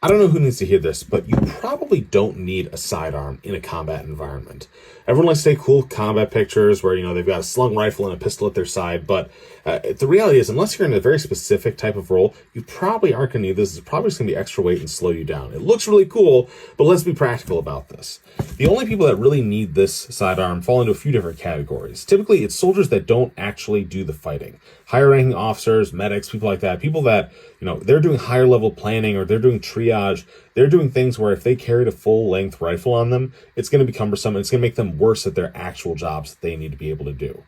I don't know who needs to hear this, but you probably don't need a sidearm in a combat environment. Everyone likes to take cool combat pictures where, they've got a slung rifle and a pistol at their side, but the reality is, unless you're in a very specific type of role, you probably aren't going to need this. It's probably just going to be extra weight and slow you down. It looks really cool, but let's be practical about this. The only people that really need this sidearm fall into a few different categories. Typically, it's soldiers that don't actually do the fighting. Higher ranking officers, medics, people like that, people that, they're doing higher level planning or they're doing triage. They're doing things where if they carried a full length rifle on them, it's going to be cumbersome and it's going to make them worse at their actual jobs that they need to be able to do.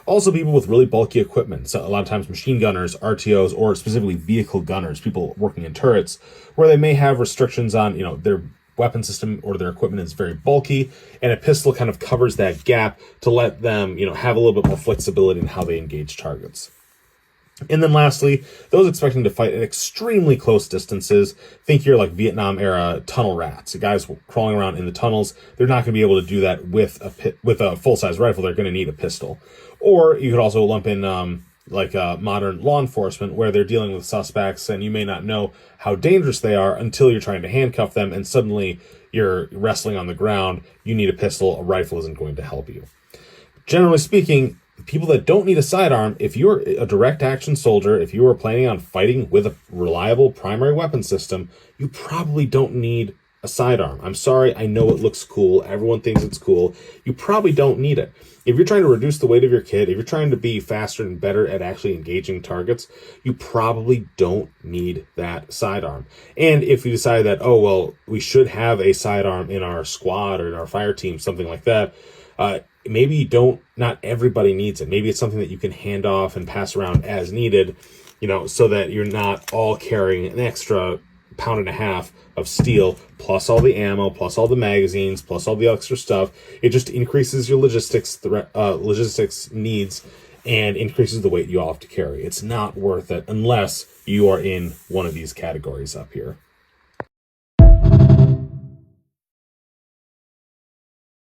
Also, people with really bulky equipment, so a lot of times machine gunners, RTOs, or specifically vehicle gunners, people working in turrets, where they may have restrictions on, their weapon system or their equipment is very bulky, and a pistol kind of covers that gap to let them, have a little bit more flexibility in how they engage targets. And then lastly, those expecting to fight at extremely close distances, think you're like Vietnam era tunnel rats, the guys crawling around in the tunnels. They're not going to be able to do that with a full-size rifle. They're going to need a pistol. Or you could also lump in modern law enforcement where they're dealing with suspects and you may not know how dangerous they are until you're trying to handcuff them and suddenly you're wrestling on the ground. You need a pistol. A rifle isn't going to help you. Generally speaking, people that don't need a sidearm, if you're a direct action soldier, if you are planning on fighting with a reliable primary weapon system, you probably don't need a sidearm. I'm sorry, I know it looks cool. Everyone thinks it's cool. You probably don't need it. If you're trying to reduce the weight of your kit, if you're trying to be faster and better at actually engaging targets, you probably don't need that sidearm. And if you decide that, we should have a sidearm in our squad or in our fire team, something like that, maybe you don't, not everybody needs it. Maybe it's something that you can hand off and pass around as needed, so that you're not all carrying an extra pound and a half of steel, plus all the ammo, plus all the magazines, plus all the extra stuff. It just increases your logistics needs and increases the weight you all have to carry. It's not worth it unless you are in one of these categories up here.